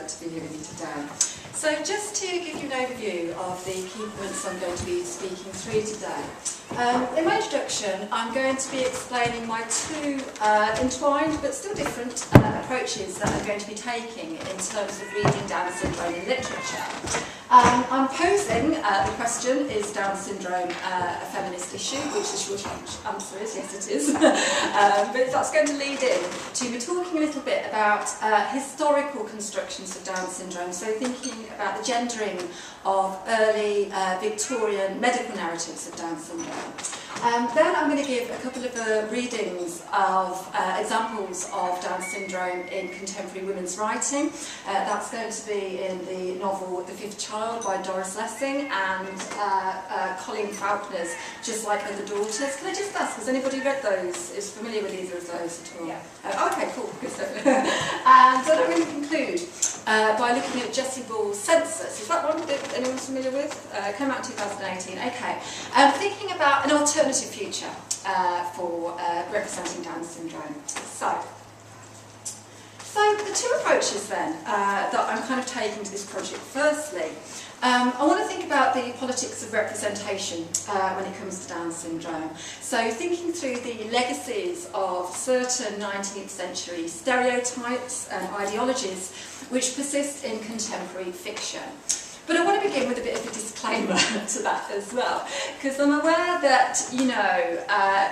to be here with you today. So just to give you an overview of the key points I'm going to be speaking through today. In my introduction, I'm going to be explaining my two entwined but still different approaches that I'm going to be taking in terms of reading Down syndrome in literature. I'm posing the question, is Down syndrome a feminist issue? Which the short answer is yes, it is. But that's going to lead in to me talking a little bit about historical constructions of Down syndrome, so thinking about the gendering of early Victorian medical narratives of Down syndrome. Then I'm going to give a couple of readings of examples of Down syndrome in contemporary women's writing. That's going to be in the novel The Fifth Child by Doris Lessing and Colleen Faulkner's Just Like Other Daughters. Can I just ask, has anybody read those? Is familiar with either of those at all? Yeah. Okay, cool, good stuff. And then I'm going to conclude by looking at Jessie Ball's Census. Is that one that anyone's familiar with? Came out in 2018. Okay. Thinking about an alternative future for representing Down syndrome. So the two approaches then that I'm kind of taking to this project. Firstly, I want to think about the politics of representation when it comes to Down syndrome. So thinking through the legacies of certain 19th century stereotypes and ideologies which persist in contemporary fiction. But I want to begin with a bit of a disclaimer to that as well, because I'm aware that, you know,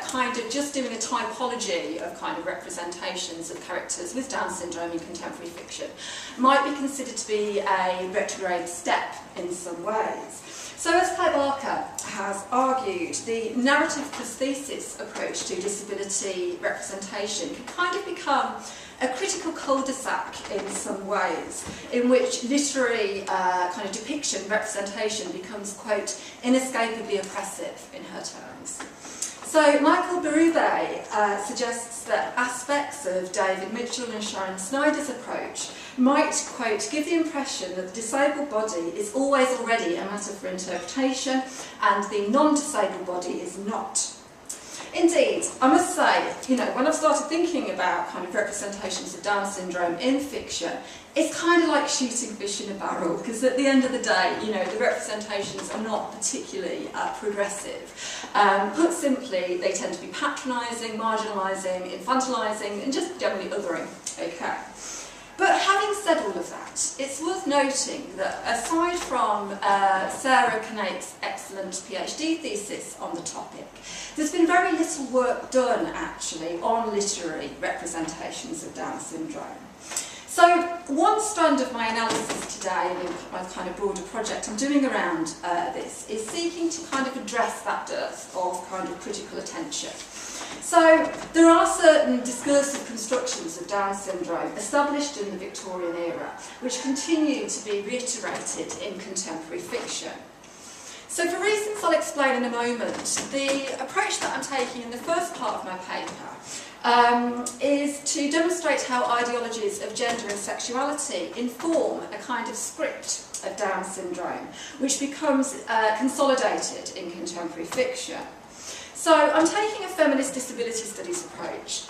kind of just doing a typology of kind of representations of characters with Down syndrome in contemporary fiction might be considered to be a retrograde step in some ways. So as Claire Barker has argued, the narrative prosthesis approach to disability representation can kind of become a critical cul-de-sac in some ways, in which literary kind of depiction, representation becomes, quote, inescapably oppressive in her terms. So Michael Berube suggests that aspects of David Mitchell and Sharon Snyder's approach might, quote, give the impression that the disabled body is always already a matter for interpretation and the non-disabled body is not. Indeed, I must say, you know, when I've started thinking about kind of representations of Down syndrome in fiction, it's kind of like shooting fish in a barrel, because at the end of the day, you know, the representations are not particularly progressive. Put simply, they tend to be patronising, marginalising, infantilising, and just generally othering. Okay. But having said all of that, it's worth noting that aside from Sarah Knape's excellent PhD thesis on the topic, there's been very little work done actually on literary representations of Down syndrome. So one strand of my analysis today, in my kind of broader project I'm doing around this, is seeking to kind of address that dearth of kind of critical attention. So there are certain discursive constructions of Down syndrome established in the Victorian era which continue to be reiterated in contemporary fiction. So for reasons I'll explain in a moment, the approach that I'm taking in the first part of my paper is to demonstrate how ideologies of gender and sexuality inform a kind of script of Down syndrome which becomes consolidated in contemporary fiction. So I'm taking a feminist disability studies approach,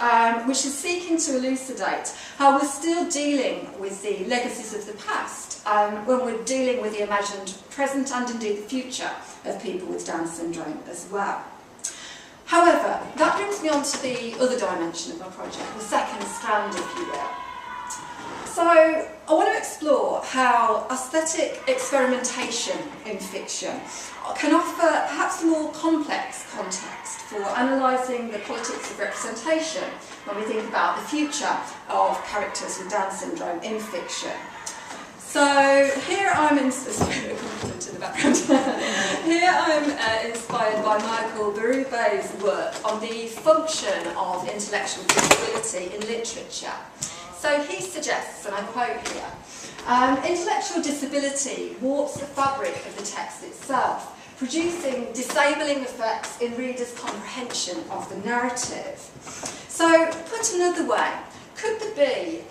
which is seeking to elucidate how we're still dealing with the legacies of the past when we're dealing with the imagined present and indeed the future of people with Down syndrome as well. However, that brings me on to the other dimension of my project, the second strand, if you will. So I want to explore how aesthetic experimentation in fiction can offer perhaps a more complex context for analysing the politics of representation when we think about the future of characters with Down syndrome in fiction. So here I'm inspired by Michael Berube's work on the function of intellectual disability in literature. So he suggests, and I quote here, intellectual disability warps the fabric of the text itself, producing disabling effects in readers' comprehension of the narrative. So, put another way, could there be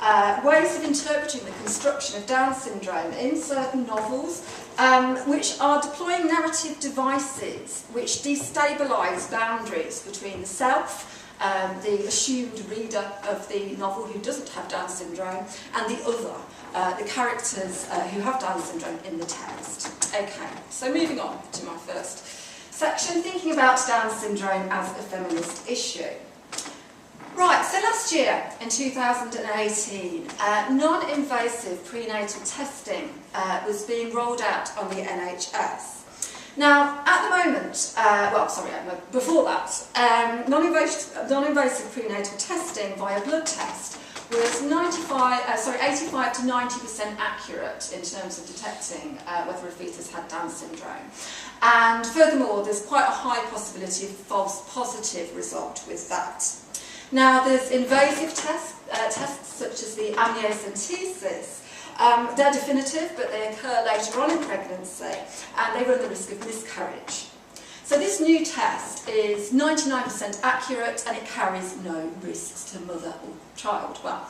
ways of interpreting the construction of Down syndrome in certain novels which are deploying narrative devices which destabilise boundaries between the self the assumed reader of the novel who doesn't have Down syndrome, and the other, the characters who have Down syndrome in the text. Okay, so moving on to my first section, thinking about Down syndrome as a feminist issue. Right, so last year, in 2018, non-invasive prenatal testing was being rolled out on the NHS. Now, at the moment, before that, non-invasive prenatal testing via blood test was 85 to 90% accurate in terms of detecting whether a fetus had Down syndrome. And furthermore, there's quite a high possibility of false positive result with that. Now, there's invasive tests such as the amniocentesis. They're definitive, but they occur later on in pregnancy, and they run the risk of miscarriage. So this new test is 99% accurate, and it carries no risks to mother or child. Well,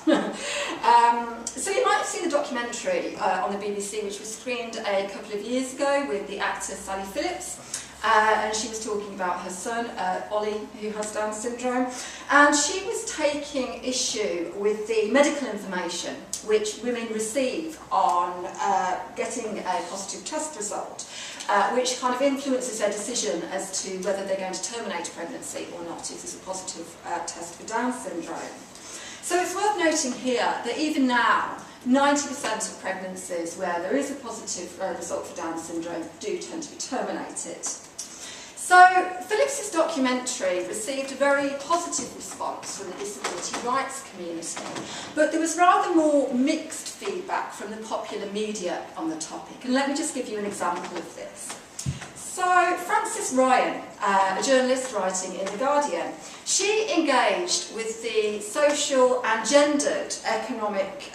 so you might have seen the documentary on the BBC, which was screened a couple of years ago with the actor Sally Phillips. And she was talking about her son, Ollie, who has Down syndrome. And she was taking issue with the medical information which women receive on getting a positive test result, which kind of influences their decision as to whether they're going to terminate a pregnancy or not if there's a positive test for Down syndrome. So it's worth noting here that even now, 90% of pregnancies where there is a positive result for Down syndrome do tend to be terminated. So Phillips's documentary received a very positive response from the disability rights community, but there was rather more mixed feedback from the popular media on the topic. And let me just give you an example of this. So Frances Ryan, a journalist writing in The Guardian, she engaged with the social and gendered economic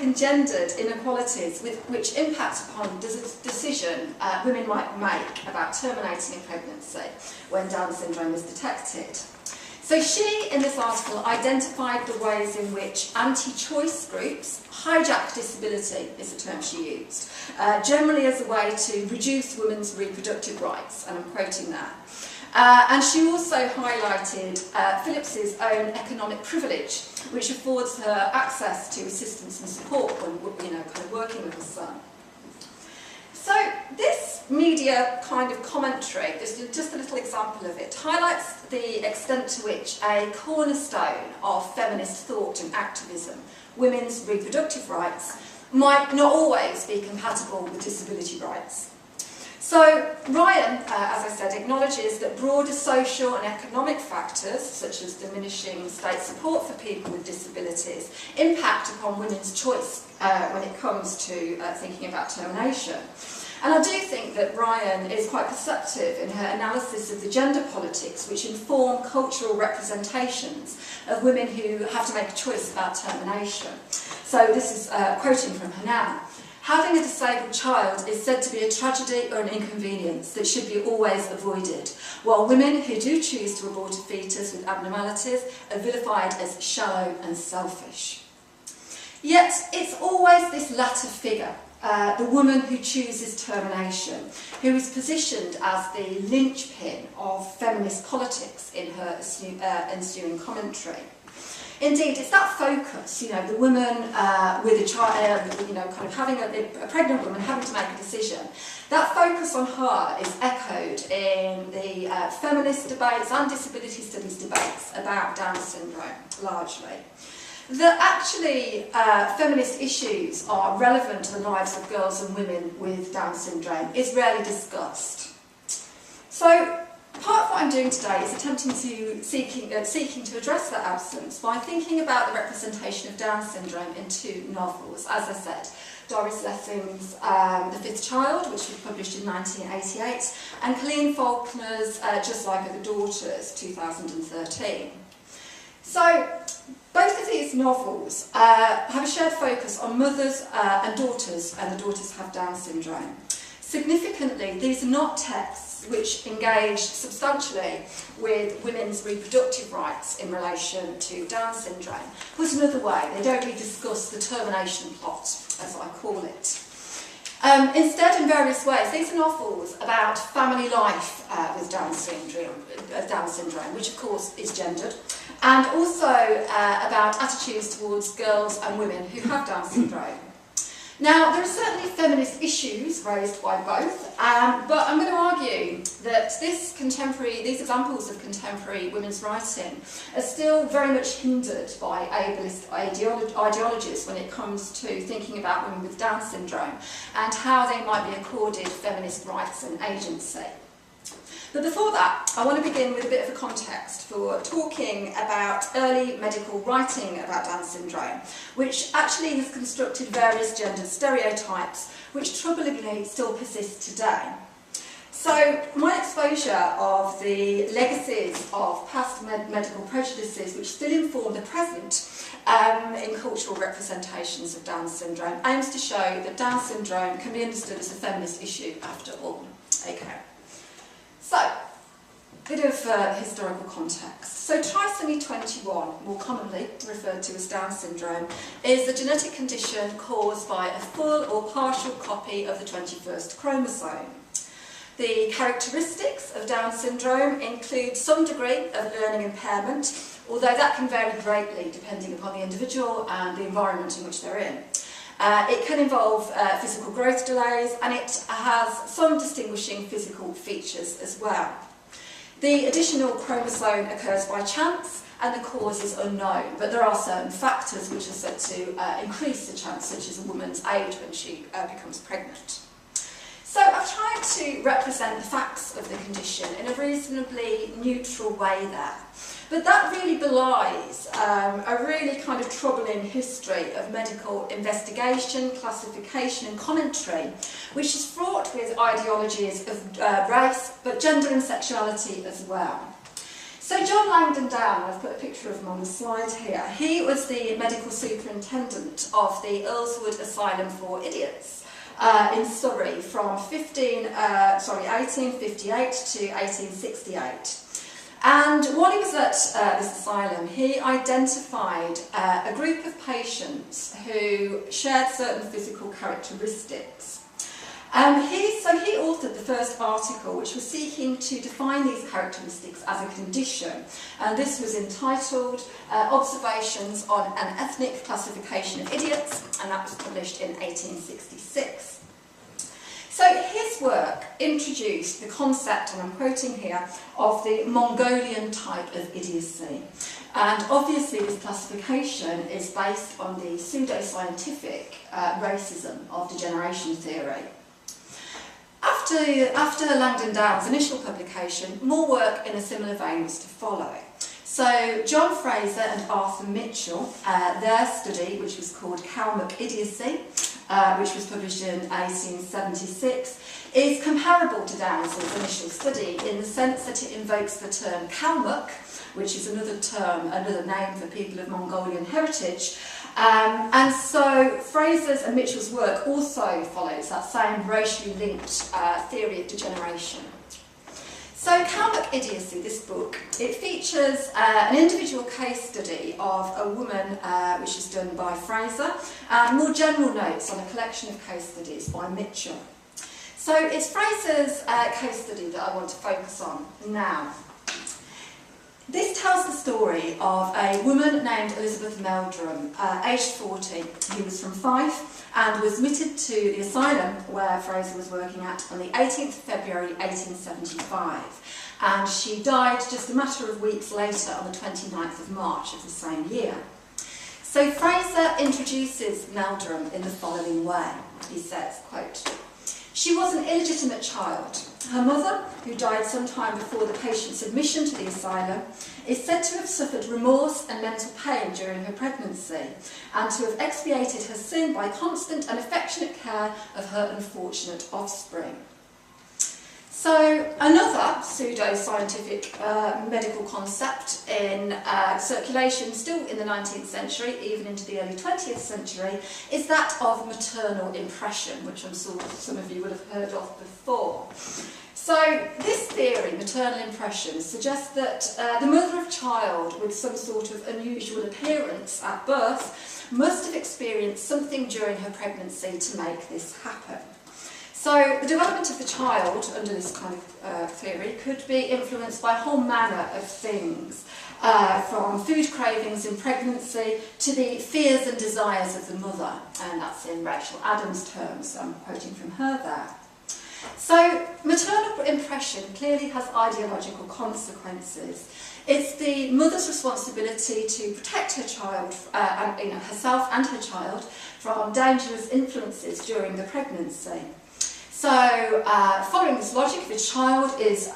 and gendered inequalities which impact upon the decision women might make about terminating a pregnancy when Down syndrome is detected. So she, in this article, identified the ways in which anti-choice groups hijack disability, is the term she used, generally as a way to reduce women's reproductive rights, and I'm quoting there. And she also highlighted Phillips's own economic privilege, which affords her access to assistance and support when, kind of working with her son. So this media kind of commentary, just a little example of it, highlights the extent to which a cornerstone of feminist thought and activism, women's reproductive rights, might not always be compatible with disability rights. So Ryan, as I said, acknowledges that broader social and economic factors, such as diminishing state support for people with disabilities, impact upon women's choice when it comes to thinking about termination. And I do think that Ryan is quite perceptive in her analysis of the gender politics which inform cultural representations of women who have to make a choice about termination. So this is quoting from her now. Having a disabled child is said to be a tragedy or an inconvenience that should be always avoided, while women who do choose to abort a fetus with abnormalities are vilified as shallow and selfish. Yet it's always this latter figure, the woman who chooses termination, who is positioned as the linchpin of feminist politics in her ensuing commentary. Indeed, it's that focus, the woman with a child, kind of having a pregnant woman having to make a decision. That focus on her is echoed in the feminist debates and disability studies debates about Down syndrome, largely. That actually feminist issues are relevant to the lives of girls and women with Down syndrome is rarely discussed. So, part of what I'm doing today is attempting to seeking to address that absence by thinking about the representation of Down syndrome in two novels. As I said, Doris Lessing's The Fifth Child, which was published in 1988, and Colleen Faulkner's Just Like Other Daughters, 2013. So, both of these novels have a shared focus on mothers and the daughters have Down syndrome. Significantly, these are not texts which engage substantially with women's reproductive rights in relation to Down syndrome. Put another way, they don't really discuss the termination plot, as I call it. Instead, in various ways, these are novels about family life with Down syndrome, which of course is gendered, and also about attitudes towards girls and women who have Down syndrome. Now, there are certainly feminist issues raised by both, but I'm going to argue that these examples of contemporary women's writing are still very much hindered by ableist ideologies when it comes to thinking about women with Down syndrome and how they might be accorded feminist rights and agency. But before that, I want to begin with a bit of a context for talking about early medical writing about Down syndrome, which actually has constructed various gender stereotypes, which troublingly still persist today. So my exposure of the legacies of past medical prejudices, which still inform the present in cultural representations of Down syndrome, aims to show that Down syndrome can be understood as a feminist issue after all. Okay. So, a bit of historical context. So trisomy 21, more commonly referred to as Down syndrome, is a genetic condition caused by a full or partial copy of the 21st chromosome. The characteristics of Down syndrome include some degree of learning impairment, although that can vary greatly depending upon the individual and the environment in which they're in. It can involve physical growth delays, and it has some distinguishing physical features as well. The additional chromosome occurs by chance, and the cause is unknown, but there are certain factors which are said to increase the chance, such as a woman's age when she becomes pregnant. So I've tried to represent the facts of the condition in a reasonably neutral way there. But that really belies a really kind of troubling history of medical investigation, classification and commentary, which is fraught with ideologies of race, but gender and sexuality as well. So John Langdon Down, I've put a picture of him on the slide here, he was the medical superintendent of the Earlswood Asylum for Idiots in Surrey from 1858 to 1868. And while he was at this asylum, he identified a group of patients who shared certain physical characteristics. He authored the first article, which was seeking to define these characteristics as a condition, and this was entitled Observations on an Ethnic Classification of Idiots, and that was published in 1866. So his work introduced the concept, and I'm quoting here, of the Mongolian type of idiocy. And obviously this classification is based on the pseudoscientific racism of degeneration theory. After Langdon Down's initial publication, more work in a similar vein was to follow. So John Fraser and Arthur Mitchell, their study, which was called Kalmuck Idiocy, which was published in 1876, is comparable to Down's initial study in the sense that it invokes the term Kalmuck, which is another name for people of Mongolian heritage. And so Fraser's and Mitchell's work also follows that same racially linked theory of degeneration. So Kalmuck Idiocy, this book, it features an individual case study of a woman, which is done by Fraser, and more general notes on a collection of case studies by Mitchell. So it's Fraser's case study that I want to focus on now. This tells the story of a woman named Elizabeth Meldrum, aged 40, who was from Fife and was admitted to the asylum where Fraser was working at on the 18th of February 1875. And she died just a matter of weeks later on the 29th of March of the same year. So Fraser introduces Meldrum in the following way. He says, quote, "She was an illegitimate child. Her mother, who died sometime before the patient's admission to the asylum, is said to have suffered remorse and mental pain during her pregnancy, and to have expiated her sin by constant and affectionate care of her unfortunate offspring." So another pseudo-scientific medical concept in circulation still in the 19th century, even into the early 20th century, is that of maternal impression, which I'm sure some of you would have heard of before. So this theory, maternal impression, suggests that the mother of a child with some sort of unusual appearance at birth must have experienced something during her pregnancy to make this happen. So the development of the child under this kind of theory could be influenced by a whole manner of things, from food cravings in pregnancy to the fears and desires of the mother, and that's in Rachel Adams' terms, I'm quoting from her there. So maternal impression clearly has ideological consequences. It's the mother's responsibility to protect her child, herself and her child, from dangerous influences during the pregnancy. So, following this logic, if a child is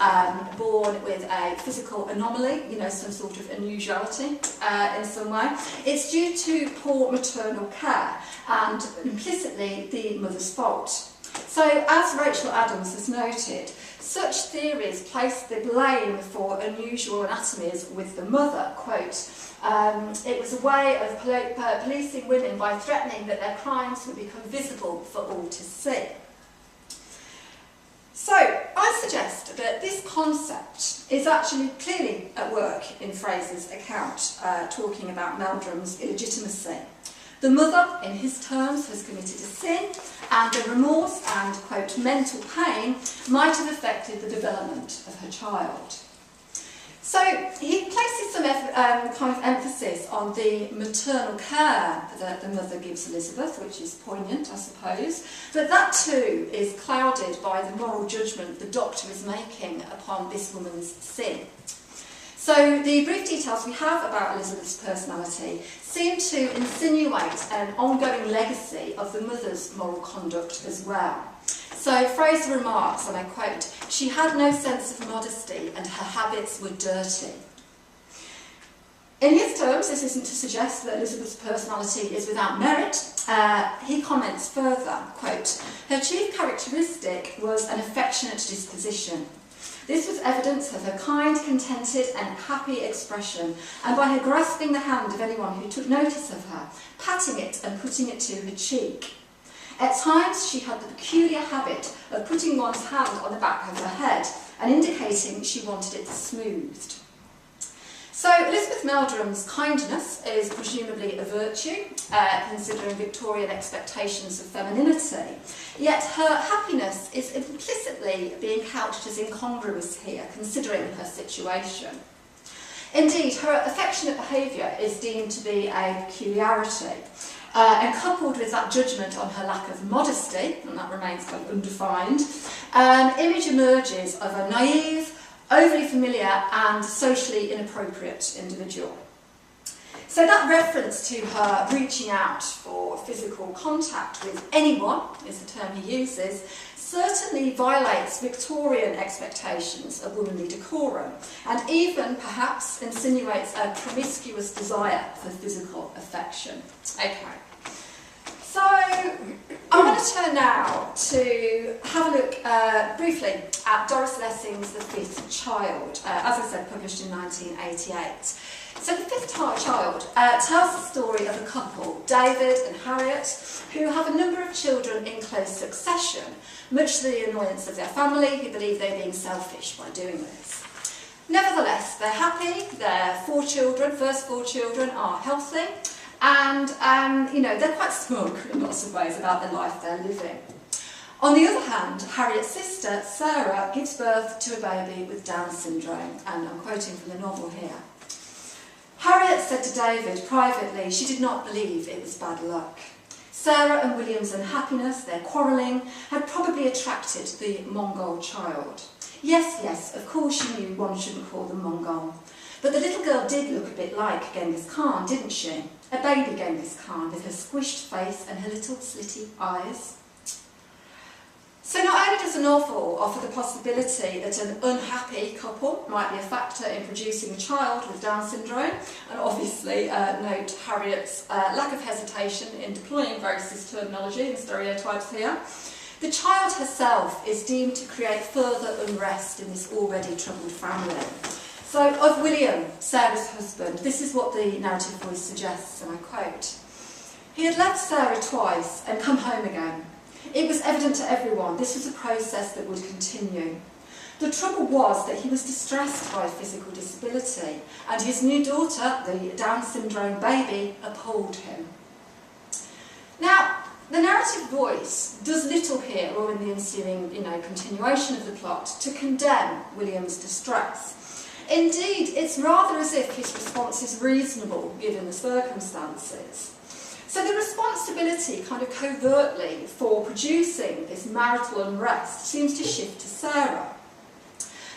born with a physical anomaly, some sort of unusuality in some way, it's due to poor maternal care and implicitly the mother's fault. So, as Rachel Adams has noted, such theories place the blame for unusual anatomies with the mother. Quote, it was a way of policing women by threatening that their crimes would become visible for all to see. So, I suggest that this concept is actually clearly at work in Fraser's account, talking about Meldrum's illegitimacy. The mother, in his terms, has committed a sin, and the remorse and, quote, mental pain might have affected the development of her child. So he places some kind of emphasis on the maternal care that the mother gives Elizabeth, which is poignant, I suppose, but that too is clouded by the moral judgment the doctor is making upon this woman's sin. So the brief details we have about Elizabeth's personality seem to insinuate an ongoing legacy of the mother's moral conduct as well. So Fraser remarks, and I quote, "She had no sense of modesty and her habits were dirty." In his terms, this isn't to suggest that Elizabeth's personality is without merit. He comments further, quote, "Her chief characteristic was an affectionate disposition. This was evidence of her kind, contented and happy expression, and by her grasping the hand of anyone who took notice of her, patting it and putting it to her cheek. At times she had the peculiar habit of putting one's hand on the back of her head and indicating she wanted it smoothed." So Elizabeth Meldrum's kindness is presumably a virtue, considering Victorian expectations of femininity, yet her happiness is implicitly being couched as incongruous here, considering her situation. Indeed, her affectionate behaviour is deemed to be a peculiarity, and coupled with that judgment on her lack of modesty, and that remains kind of undefined, an image emerges of a naive, overly familiar and socially inappropriate individual. So that reference to her reaching out for physical contact with anyone, is the term he uses, certainly violates Victorian expectations of womanly decorum, and even perhaps insinuates a promiscuous desire for physical affection. Okay. So, I want to turn now to have a look briefly at Doris Lessing's The Fifth Child, as I said, published in 1988. So The Fifth Child tells the story of a couple, David and Harriet, who have a number of children in close succession, much to the annoyance of their family, who believe they're being selfish by doing this. Nevertheless, they're happy, their first four children are healthy, and they're quite smug in lots of ways about the life they're living. On the other hand, Harriet's sister, Sarah, gives birth to a baby with Down syndrome, and I'm quoting from the novel here. Harriet said to David privately she did not believe it was bad luck. Sarah and William's unhappiness, their quarrelling, had probably attracted the Mongol child. Yes, of course she knew one shouldn't call them Mongol. But the little girl did look a bit like Genghis Khan, didn't she? A baby Genghis Khan with her squished face and her little slitty eyes. So not only does the novel offer the possibility that an unhappy couple might be a factor in producing a child with Down syndrome, and obviously note Harriet's lack of hesitation in deploying racist terminology and stereotypes here, the child herself is deemed to create further unrest in this already troubled family. So of William, Sarah's husband, this is what the narrative voice suggests, and I quote, "He had left Sarah twice and come home again. It was evident to everyone this was a process that would continue. The trouble was that he was distressed by physical disability, and his new daughter, the Down syndrome baby, appalled him." Now, The narrative voice does little here, or in the ensuing, continuation of the plot, to condemn William's distress. Indeed, it's rather as if his response is reasonable given the circumstances. So the responsibility kind of covertly for producing this marital unrest seems to shift to Sarah.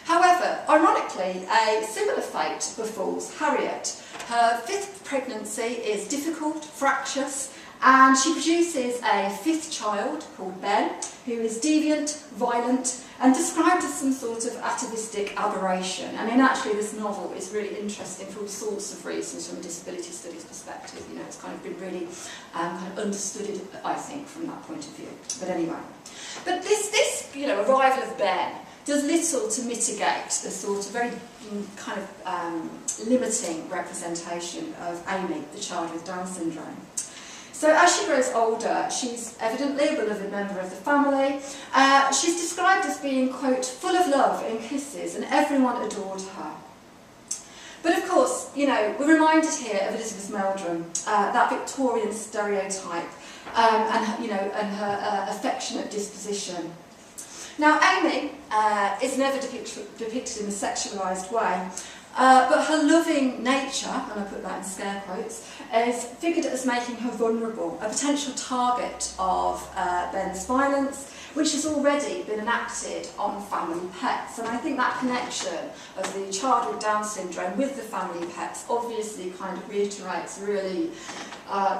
However, ironically, a similar fate befalls Harriet. Her fifth pregnancy is difficult, fractious, and she produces a fifth child called Ben, who is deviant, violent, and described as some sort of atavistic aberration. I mean, actually, this novel is really interesting for all sorts of reasons from a disability studies perspective. It's kind of been really kind of understudied, I think, from that point of view. But anyway, but this arrival of Ben does little to mitigate the sort of very kind of limiting representation of Amy, the child with Down syndrome. So as she grows older, she's evidently a beloved member of the family. She's described as being, quote, full of love and kisses, and everyone adored her. But of course, we're reminded here of Elizabeth Meldrum, that Victorian stereotype, and her affectionate disposition. Now, Amy is never depicted in a sexualised way, but her loving nature, and I put that in scare quotes, is figured as making her vulnerable, a potential target of Ben's violence, which has already been enacted on family pets. And I think that connection of the child with Down syndrome with the family pets obviously kind of reiterates really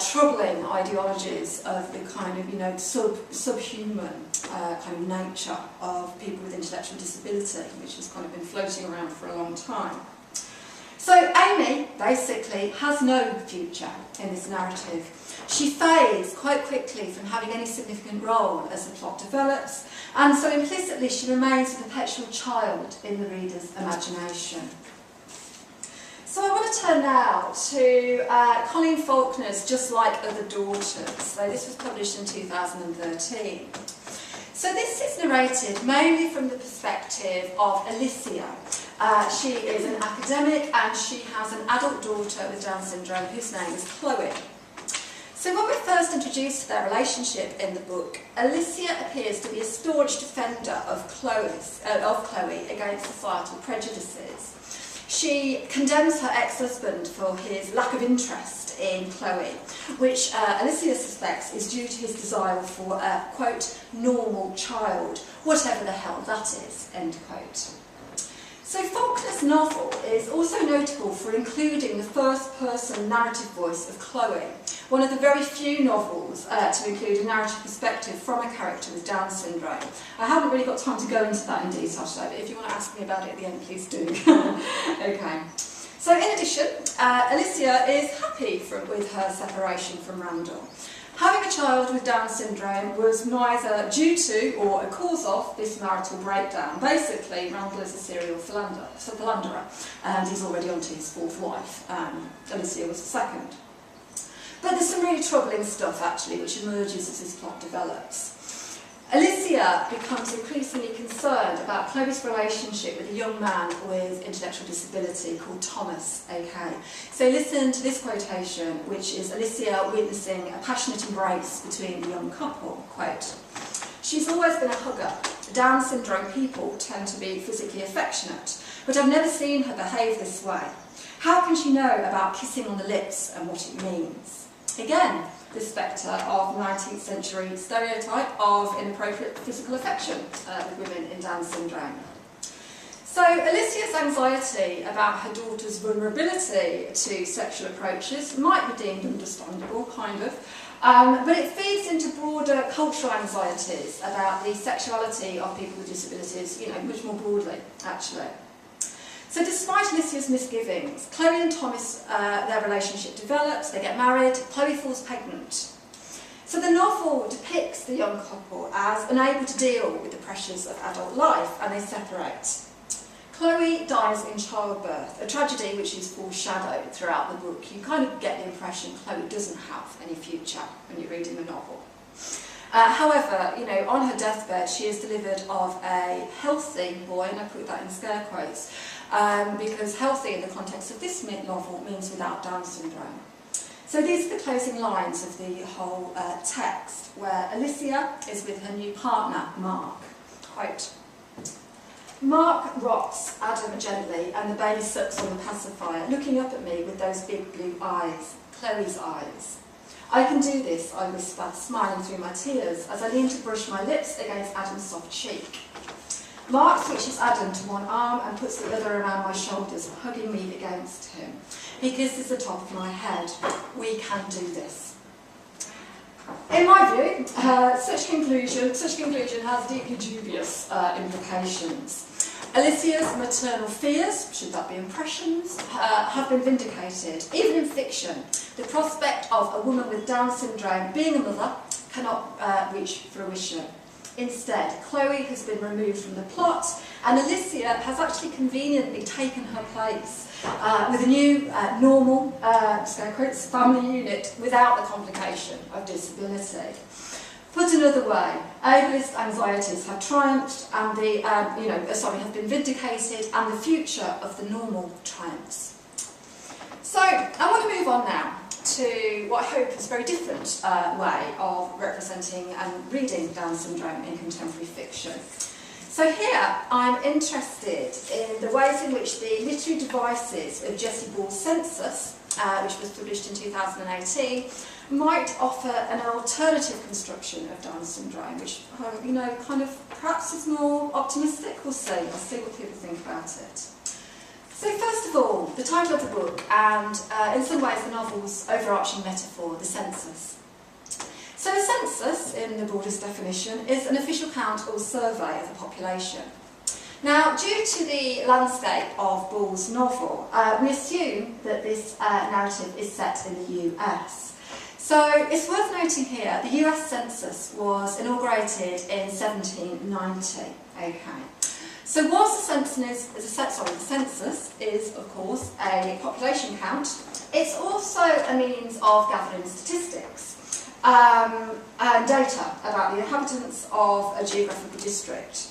troubling ideologies of the kind of, subhuman kind of nature of people with intellectual disability, which has kind of been floating around for a long time. So Amy, basically, has no future in this narrative. She fades quite quickly from having any significant role as the plot develops, and so implicitly she remains a perpetual child in the reader's imagination. So I want to turn now to Colleen Faulkner's Just Like Other Daughters. So this was published in 2013. So this is narrated mainly from the perspective of Alicia. She is an academic and she has an adult daughter with Down syndrome whose name is Chloe. So when we're first introduced to their relationship in the book, Alicia appears to be a staunch defender of Chloe against societal prejudices. She condemns her ex-husband for his lack of interest in Chloe, which Alicia suspects is due to his desire for a, quote, normal child, whatever the hell that is, end quote. So Faulkner's novel is also notable for including the first-person narrative voice of Chloe, one of the very few novels to include a narrative perspective from a character with Down syndrome. I haven't really got time to go into that in detail today, but if you want to ask me about it at the end, please do. Okay. So in addition, Alicia is happy with her separation from Randall. Having a child with Down syndrome was neither due to or a cause of this marital breakdown. Basically, Randall is a serial philanderer, and he's already on to his fourth wife. Alicia was the second. But there's some really troubling stuff, actually, which emerges as this plot develops. Alicia becomes increasingly concerned about Chloe's relationship with a young man with intellectual disability called Thomas, AK. So listen to this quotation, which is Alicia witnessing a passionate embrace between the young couple. Quote, "She's always been a hugger. Down syndrome people tend to be physically affectionate, but I've never seen her behave this way. How can she know about kissing on the lips and what it means?" Again, the spectre of 19th century stereotype of inappropriate physical affection with women in Down syndrome. So Alicia's anxiety about her daughter's vulnerability to sexual approaches might be deemed understandable, kind of, but it feeds into broader cultural anxieties about the sexuality of people with disabilities, much more broadly, actually. So despite Alicia's misgivings, Chloe and Thomas, their relationship develops, they get married, Chloe falls pregnant. So the novel depicts the young couple as unable to deal with the pressures of adult life, and they separate. Chloe dies in childbirth, a tragedy which is foreshadowed throughout the book. You kind of get the impression Chloe doesn't have any future when you're reading the novel. However, on her deathbed, she is delivered of a healthy boy, and I put that in scare quotes, because healthy in the context of this novel means without Down syndrome. So these are the closing lines of the whole text, where Alicia is with her new partner, Mark. Quote, "Mark rocks Adam gently and the baby sucks on the pacifier, looking up at me with those big blue eyes, Chloe's eyes. I can do this," I whisper, smiling through my tears as I lean to brush my lips against Adam's soft cheek. Mark switches Adam to one arm and puts the other around my shoulders, hugging me against him. He kisses the top of my head. "We can do this." In my view, such conclusion has deeply dubious implications. Alicia's maternal fears, should that be impressions, have been vindicated. Even in fiction, the prospect of a woman with Down syndrome being a mother cannot reach fruition. Instead, Chloe has been removed from the plot, and Alicia has actually conveniently taken her place with a new normal, quotes, family unit without the complication of disability. Put another way, ableist anxieties have triumphed, and have been vindicated, and the future of the normal triumphs. So I want to move on now to what I hope is a very different way of representing and reading Down syndrome in contemporary fiction. So here I'm interested in the ways in which the literary devices of Jessie Ball's Census, which was published in 2018, might offer an alternative construction of Down syndrome, which kind of perhaps is more optimistic. We'll see. I'll see what people think about it. So first of all, the title of the book, and in some ways the novel's overarching metaphor, the census. So a census, in the broadest definition, is an official count or survey of the population. Now, due to the landscape of Ball's novel, we assume that this narrative is set in the US. So it's worth noting here, the US Census was inaugurated in 1790. Okay. So whilst the census is, of course, a population count, it's also a means of gathering statistics and data about the inhabitants of a geographical district.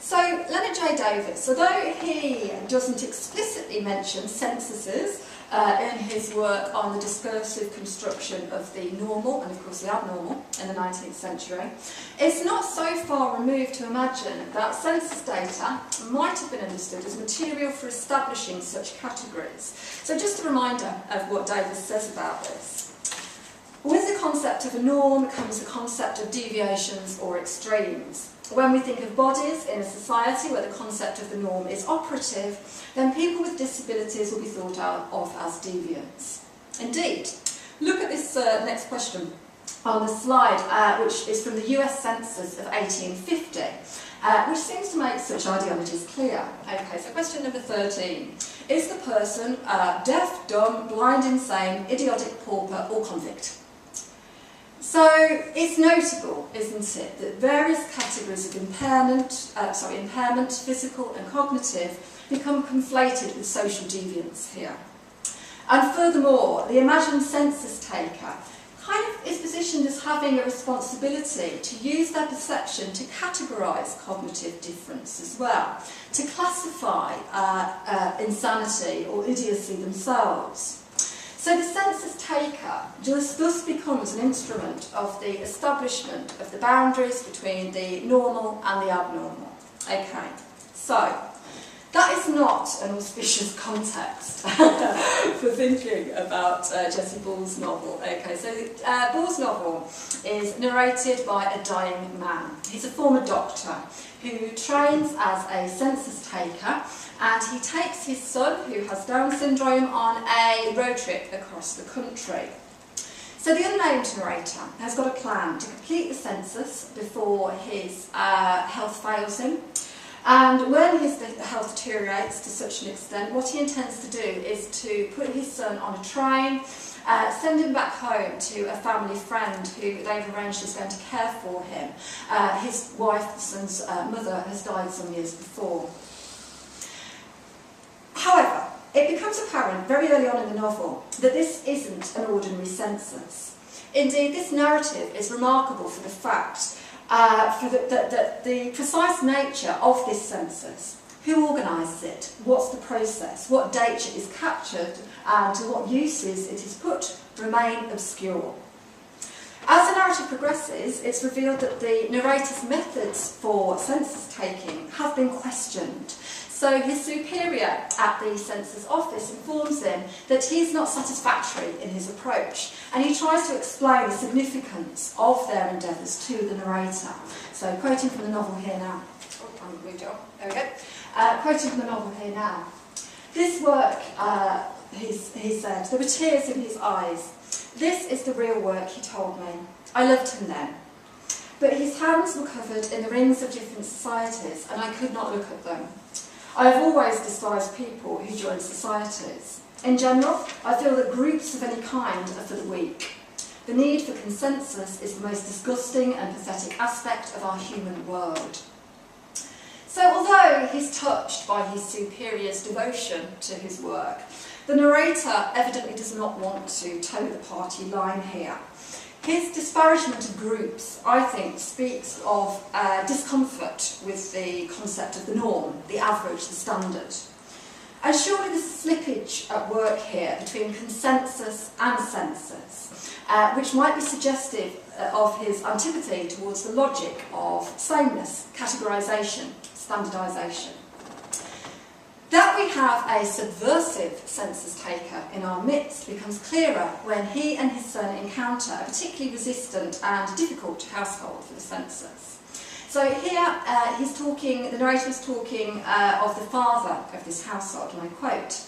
So Leonard J. Davies, although he doesn't explicitly mention censuses in his work on the discursive construction of the normal and of course the abnormal in the 19th century, it's not so far removed to imagine that census data might have been understood as material for establishing such categories. So just a reminder of what Davies says about this. With the concept of a norm comes the concept of deviations or extremes. When we think of bodies in a society where the concept of the norm is operative, then people with disabilities will be thought of as deviants. Indeed, look at this next question on the slide, which is from the US Census of 1850, which seems to make such ideologies clear. Okay, so question number 13. Is the person deaf, dumb, blind, insane, idiotic, pauper, or convict? So it's notable, isn't it, that various categories of impairment, physical and cognitive, become conflated with social deviance here. And furthermore, the imagined census taker kind of is positioned as having a responsibility to use their perception to categorise cognitive difference as well, to classify insanity or idiocy themselves. So the census taker thus becomes an instrument of the establishment of the boundaries between the normal and the abnormal. Okay, so that is not an auspicious context for thinking about Jessie Ball's novel. Okay, so Ball's novel is narrated by a dying man. He's a former doctor who trains as a census taker, and he takes his son, who has Down syndrome, on a road trip across the country. So the unnamed narrator has got a plan to complete the census before his health fails him. And when his health deteriorates to such an extent, what he intends to do is to put his son on a train, send him back home to a family friend who they've arranged is going to care for him. His wife, the son's mother, has died some years before. However, it becomes apparent very early on in the novel that this isn't an ordinary census. Indeed, this narrative is remarkable for the fact that the precise nature of this census, who organises it, what's the process, what data is captured, and to what uses it is put remain obscure. As the narrative progresses, it's revealed that the narrator's methods for census taking have been questioned. So his superior at the census office informs him that he's not satisfactory in his approach, and he tries to explain the significance of their endeavours to the narrator. So quoting from the novel here now. Oh, I'm moved on. There we go. Quoting from the novel here now. This work, he said, there were tears in his eyes. This is the real work, he told me. I loved him then. But his hands were covered in the rings of different societies, and I could not look at them. I have always despised people who join societies. In general, I feel that groups of any kind are for the weak. The need for consensus is the most disgusting and pathetic aspect of our human world. So although he's touched by his superior's devotion to his work, the narrator evidently does not want to toe the party line here. His disparagement of groups, I think, speaks of discomfort with the concept of the norm, the average, the standard. And surely there's a slippage at work here between consensus and census, which might be suggestive of his antipathy towards the logic of sameness, categorisation, standardisation. That we have a subversive census taker in our midst becomes clearer when he and his son encounter a particularly resistant and difficult household for the census. So here the narrator is talking of the father of this household, and I quote,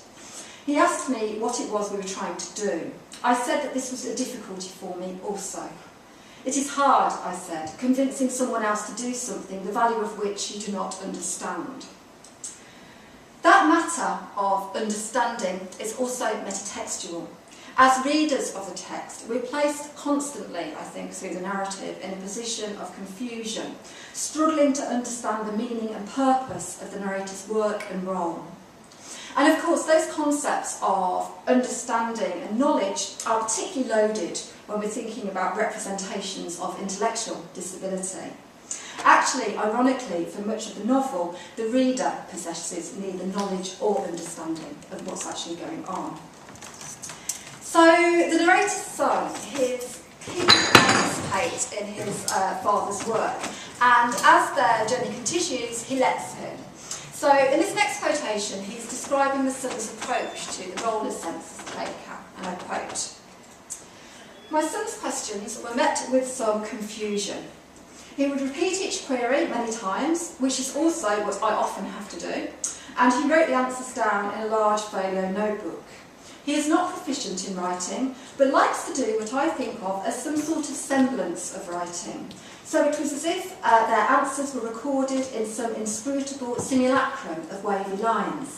"He asked me what it was we were trying to do. I said that this was a difficulty for me also. It is hard, I said, convincing someone else to do something the value of which you do not understand." That matter of understanding is also metatextual. As readers of the text, we're placed constantly, I think, through the narrative in a position of confusion, struggling to understand the meaning and purpose of the narrator's work and role. And of course, those concepts of understanding and knowledge are particularly loaded when we're thinking about representations of intellectual disability. Actually, ironically, for much of the novel, the reader possesses neither knowledge or understanding of what's actually going on. So, the narrator's son, he participates in his father's work, and as their journey continues, he lets him. So, in this next quotation, he's describing the son's approach to the role as census taker, and I quote, "My son's questions were met with some confusion. He would repeat each query many times, which is also what I often have to do, and he wrote the answers down in a large folio notebook. He is not proficient in writing, but likes to do what I think of as some sort of semblance of writing. So it was as if their answers were recorded in some inscrutable simulacrum of wavy lines.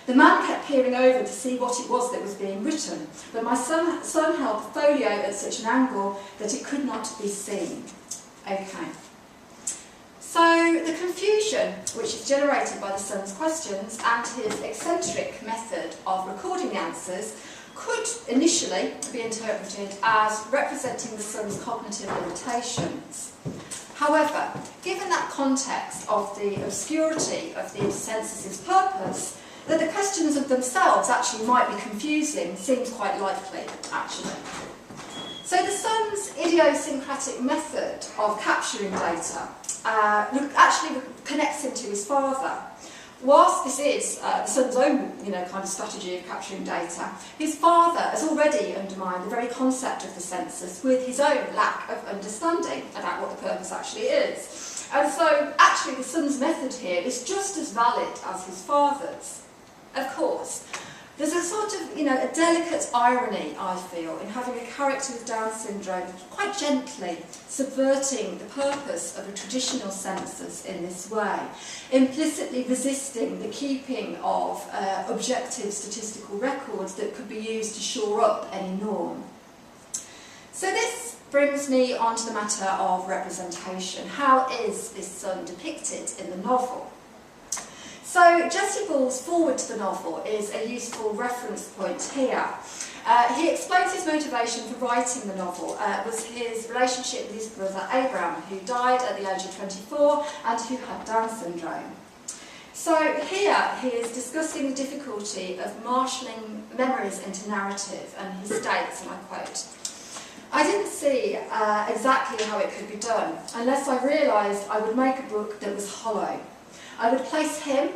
The man kept peering over to see what it was that was being written, but my son held the folio at such an angle that it could not be seen." Okay. So the confusion which is generated by the son's questions and his eccentric method of recording the answers could initially be interpreted as representing the son's cognitive limitations. However, given that context of the obscurity of the census's purpose, that the questions of themselves actually might be confusing seems quite likely, actually. So the son's idiosyncratic method of capturing data actually connects him to his father. Whilst this is the son's own, kind of strategy of capturing data, his father has already undermined the very concept of the census with his own lack of understanding about what the purpose actually is. And so, actually, the son's method here is just as valid as his father's. Of course, there's a sort of, a delicate irony, I feel, in having a character with Down syndrome quite gently subverting the purpose of a traditional census in this way, implicitly resisting the keeping of objective statistical records that could be used to shore up any norm. So this brings me on to the matter of representation. How is this son depicted in the novel? So Jesse Ball's foreword to the novel is a useful reference point here. He explains his motivation for writing the novel was his relationship with his brother Abraham, who died at the age of 24 and who had Down syndrome. So here he is discussing the difficulty of marshalling memories into narrative, and he states, and I quote, "I didn't see exactly how it could be done, unless I realised I would make a book that was hollow. I would place him,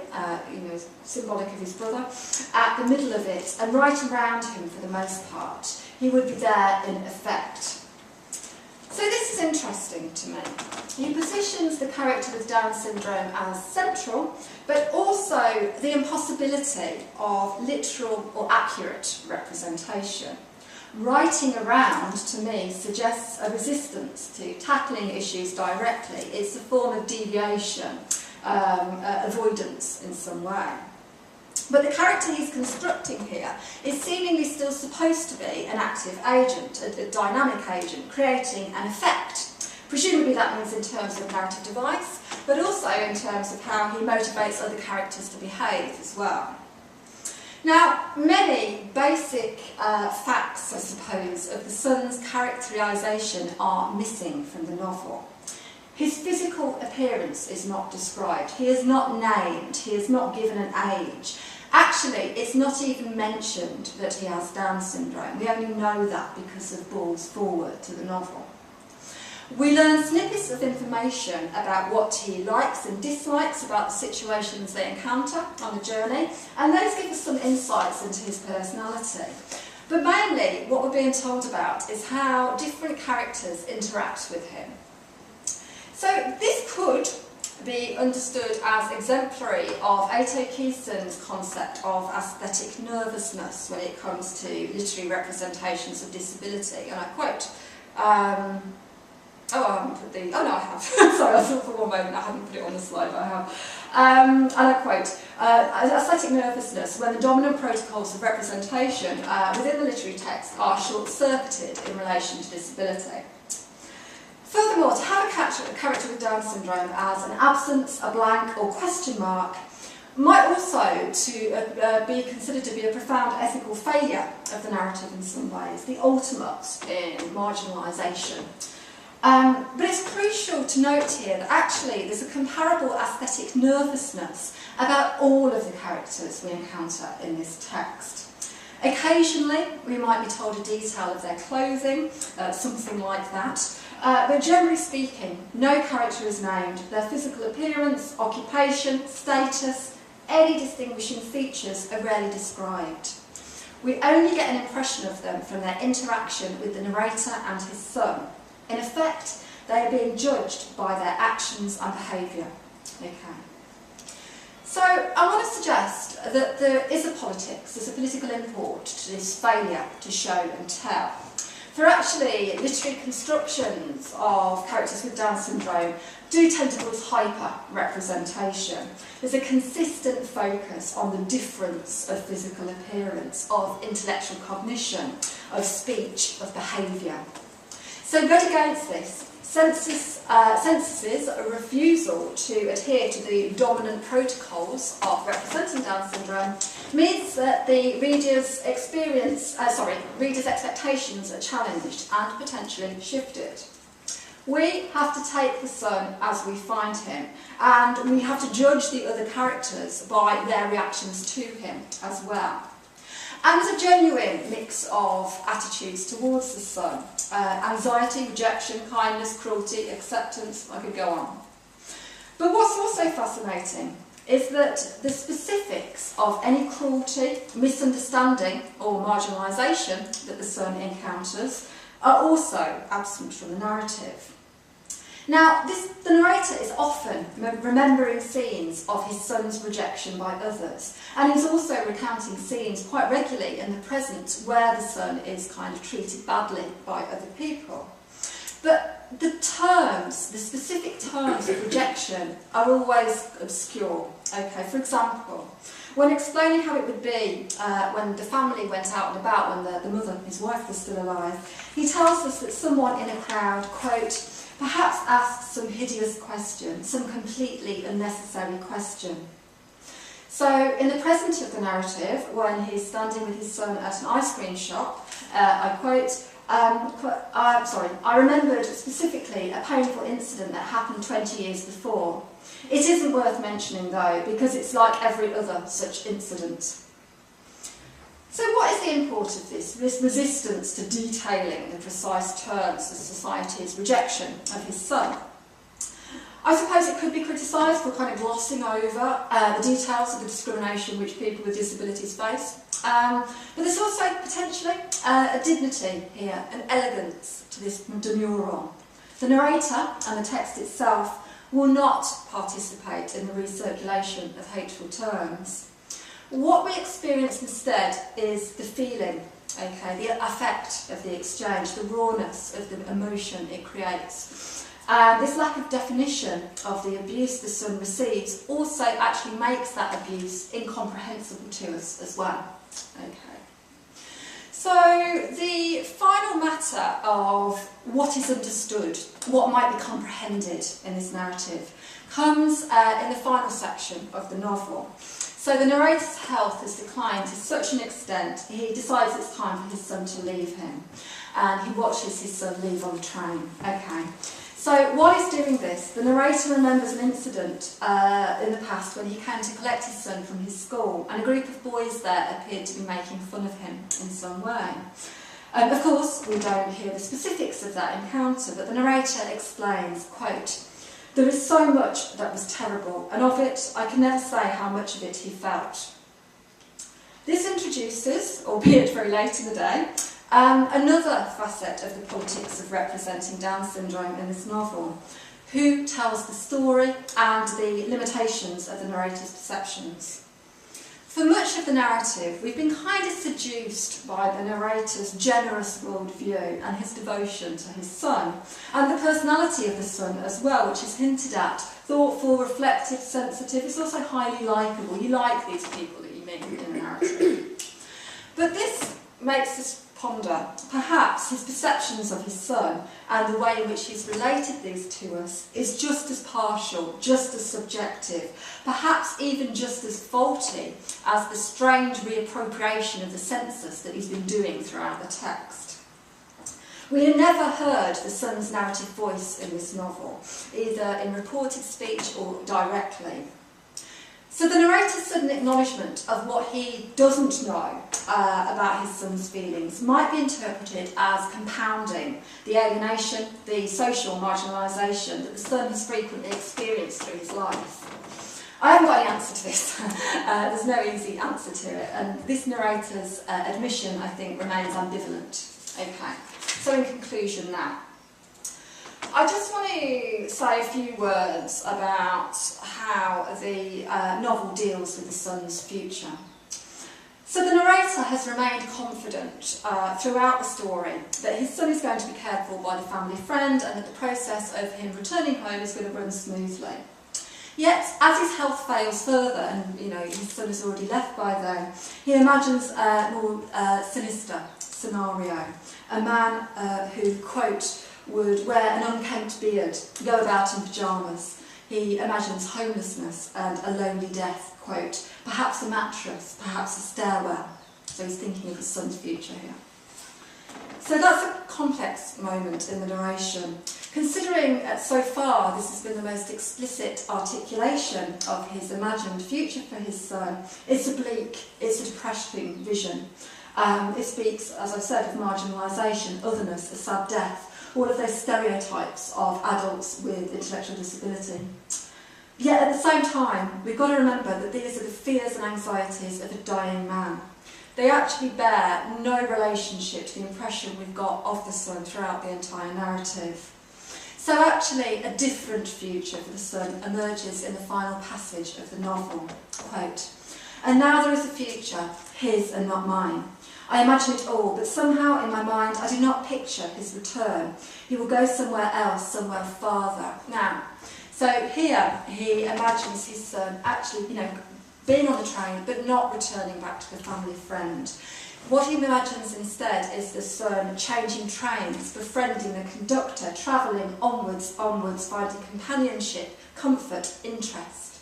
symbolic of his brother, at the middle of it and write around him for the most part. He would be there in effect." So this is interesting to me. He positions the character with Down syndrome as central, but also the impossibility of literal or accurate representation. Writing around, to me, suggests a resistance to tackling issues directly. It's a form of deviation, avoidance in some way. But the character he's constructing here is seemingly still supposed to be an active agent, a dynamic agent, creating an effect. Presumably that means in terms of narrative device, but also in terms of how he motivates other characters to behave as well. Now, many basic facts, I suppose, of the son's characterisation are missing from the novel. His physical appearance is not described. He is not named. He is not given an age. Actually, it's not even mentioned that he has Down syndrome. We only know that because of Ball's foreword to the novel. We learn snippets of information about what he likes and dislikes about the situations they encounter on the journey, and those give us some insights into his personality. But mainly, what we're being told about is how different characters interact with him. So this could be understood as exemplary of A.T. Keeson's concept of aesthetic nervousness when it comes to literary representations of disability. And I quote, I haven't put the, oh no I have, sorry, I thought for one moment I hadn't put it on the slide, but I have. And I quote, aesthetic nervousness when the dominant protocols of representation within the literary text are short-circuited in relation to disability. Furthermore, to have a character with Down syndrome as an absence, a blank or question mark might also be considered to be a profound ethical failure of the narrative in some ways, the ultimate in marginalisation. But it's crucial to note here that actually there's a comparable aesthetic nervousness about all of the characters we encounter in this text. Occasionally, we might be told a detail of their clothing, something like that. But generally speaking, no character is named. Their physical appearance, occupation, status, any distinguishing features are rarely described. We only get an impression of them from their interaction with the narrator and his son. In effect, they are being judged by their actions and behaviour. Okay. So I want to suggest that there is a politics, there's a political import to this failure to show and tell. For actually, literary constructions of characters with Down syndrome do tend towards hyper-representation. There's a consistent focus on the difference of physical appearance, of intellectual cognition, of speech, of behaviour. So good against this, Census's refusal to adhere to the dominant protocols of representing Down syndrome means that the reader's expectations are challenged and potentially shifted. We have to take the son as we find him, and we have to judge the other characters by their reactions to him as well. And there's a genuine mix of attitudes towards the son. Anxiety, rejection, kindness, cruelty, acceptance, I could go on. But what's also fascinating is that the specifics of any cruelty, misunderstanding or marginalisation that the son encounters are also absent from the narrative. Now, the narrator is often remembering scenes of his son's rejection by others, and he's also recounting scenes quite regularly in the present where the son is kind of treated badly by other people. But the specific terms of rejection are always obscure. Okay, for example, when explaining how it would be when the family went out and about, when the mother, his wife, was still alive, he tells us that someone in a crowd, quote, perhaps asked some hideous question, some completely unnecessary question. So, in the present of the narrative, when he's standing with his son at an ice cream shop, I quote, I remembered specifically a painful incident that happened 20 years before. It isn't worth mentioning though, because it's like every other such incident. So what is the import of this resistance to detailing in precise terms of society's rejection of his son? I suppose it could be criticised for kind of glossing over the details of the discrimination which people with disabilities face. But there's also potentially a dignity here, an elegance to this denouement. The narrator and the text itself will not participate in the recirculation of hateful terms. What we experience instead is the feeling, okay, the affect of the exchange, the rawness of the emotion it creates. This lack of definition of the abuse the son receives also actually makes that abuse incomprehensible to us as well. Okay. So the final matter of what is understood, what might be comprehended in this narrative, comes in the final section of the novel. So the narrator's health has declined to such an extent he decides it's time for his son to leave him, and he watches his son leave on the train. Okay. So while he's doing this, the narrator remembers an incident in the past when he came to collect his son from his school, and a group of boys there appeared to be making fun of him in some way. Of course, we don't hear the specifics of that encounter, but the narrator explains, quote, "There is so much that was terrible, and of it I can never say how much of it he felt." This introduces, albeit very late in the day, another facet of the politics of representing Down syndrome in this novel. Who tells the story and the limitations of the narrator's perceptions? For much of the narrative, we've been kind of seduced by the narrator's generous worldview and his devotion to his son, and the personality of the son as well, which is hinted at. Thoughtful, reflective, sensitive. It's also highly likeable. You like these people that you meet in the narrative. But this makes us ponder, perhaps his perceptions of his son and the way in which he's related these to us is just as partial, just as subjective, perhaps even just as faulty as the strange reappropriation of the census that he's been doing throughout the text. We have never heard the son's narrative voice in this novel, either in reported speech or directly. So the narrator's sudden acknowledgement of what he doesn't know about his son's feelings might be interpreted as compounding the alienation, the social marginalisation that the son has frequently experienced through his life. I haven't got any answer to this. There's no easy answer to it, and this narrator's admission, I think, remains ambivalent. Okay, so in conclusion now, I just want to say a few words about how the novel deals with the son's future. So the narrator has remained confident throughout the story that his son is going to be cared for by the family friend and that the process of him returning home is going to run smoothly. Yet, as his health fails further, and his son has already left by then, he imagines a more sinister scenario. A man who, quote, would wear an unkempt beard, go about in pyjamas. He imagines homelessness and a lonely death, quote, perhaps a mattress, perhaps a stairwell. So he's thinking of his son's future here. So that's a complex moment in the narration. Considering so far this has been the most explicit articulation of his imagined future for his son, it's a bleak, it's a depressing vision. It speaks, as I've said, of marginalisation, otherness, a sad death, all of those stereotypes of adults with intellectual disability. Yet at the same time, we've got to remember that these are the fears and anxieties of a dying man. They actually bear no relationship to the impression we've got of the son throughout the entire narrative. So actually, a different future for the son emerges in the final passage of the novel. Quote, "And now there is a future, his and not mine. I imagine it all, but somehow in my mind I do not picture his return. He will go somewhere else, somewhere farther." Now, so here he imagines his son actually, being on the train, but not returning back to the family friend. What he imagines instead is the son changing trains, befriending the conductor, travelling onwards, finding companionship, comfort, interest.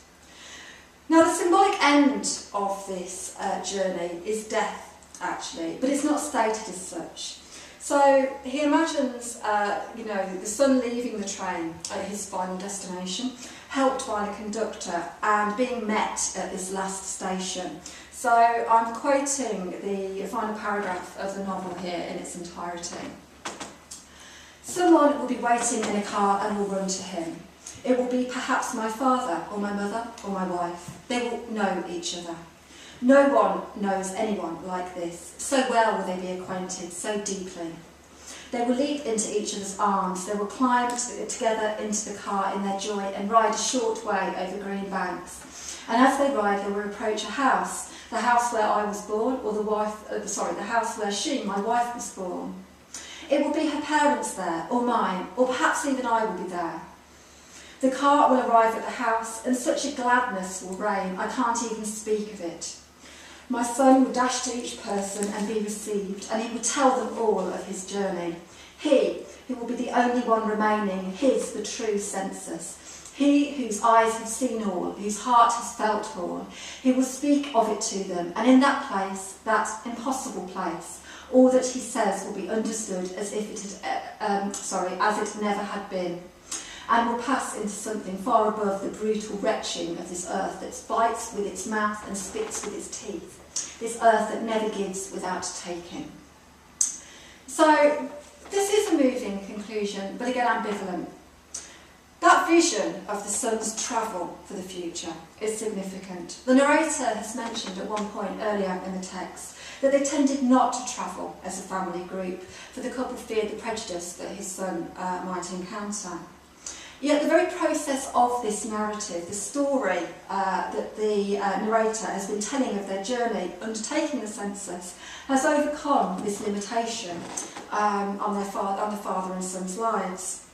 Now, the symbolic end of this journey is death, actually, but it's not stated as such. So he imagines, the son leaving the train at his final destination, helped by the conductor, and being met at this last station. So I'm quoting the final paragraph of the novel here in its entirety. Someone will be waiting in a car and will run to him. It will be perhaps my father, or my mother, or my wife. They will know each other. No one knows anyone like this. So well will they be acquainted, so deeply. They will leap into each other's arms. They will climb together into the car in their joy and ride a short way over green banks. And as they ride, they will approach a house, the house where I was born, or the house where she, my wife, was born. It will be her parents there, or mine, or perhaps even I will be there. The car will arrive at the house, and such a gladness will reign, I can't even speak of it. My son will dash to each person and be received, and he will tell them all of his journey. He, who will be the only one remaining, his, the true census. He whose eyes have seen all, whose heart has felt all. He will speak of it to them, and in that place, that impossible place, all that he says will be understood as if it had, as it never had been, and will pass into something far above the brutal retching of this earth that bites with its mouth and spits with its teeth, this earth that never gives without taking. So this is a moving conclusion, but again ambivalent. That vision of the son's travel for the future is significant. The narrator has mentioned at one point earlier in the text that they tended not to travel as a family group, for the couple feared the prejudice that his son might encounter. Yet the very process of this narrative, the story that the narrator has been telling of their journey undertaking the census, has overcome this limitation on the father and son's lives.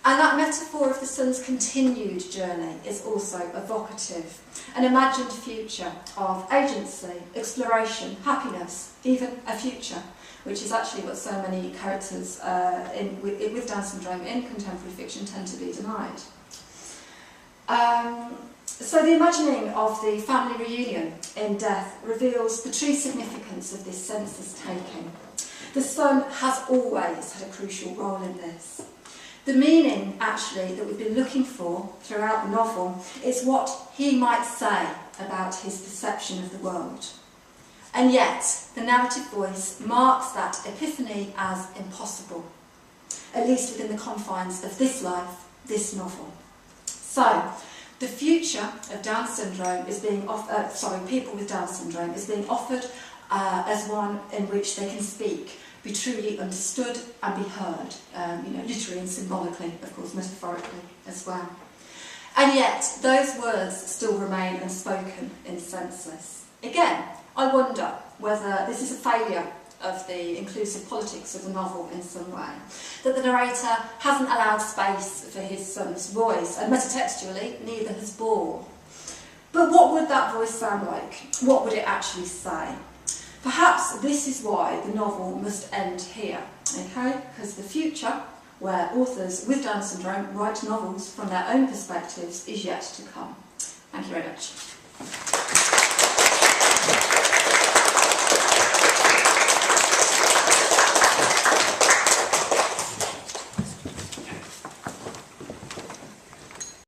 And that metaphor of the son's continued journey is also evocative. An imagined future of agency, exploration, happiness, even a future, which is actually what so many characters with Down syndrome in contemporary fiction tend to be denied. So the imagining of the family reunion in death reveals the true significance of this census taking. The son has always had a crucial role in this. The meaning, actually, that we've been looking for throughout the novel is what he might say about his perception of the world. And yet, the narrative voice marks that epiphany as impossible, at least within the confines of this life, this novel. So, the future of Down syndrome is being people with Down syndrome is being offered as one in which they can speak, be truly understood and be heard, literally and symbolically, of course, metaphorically as well. And yet, those words still remain unspoken in Census. Again, I wonder whether this is a failure of the inclusive politics of the novel in some way, that the narrator hasn't allowed space for his son's voice, and metatextually, neither has Ball. But what would that voice sound like? What would it actually say? Perhaps this is why the novel must end here, okay? Because the future, where authors with Down syndrome write novels from their own perspectives, is yet to come. Thank you very much.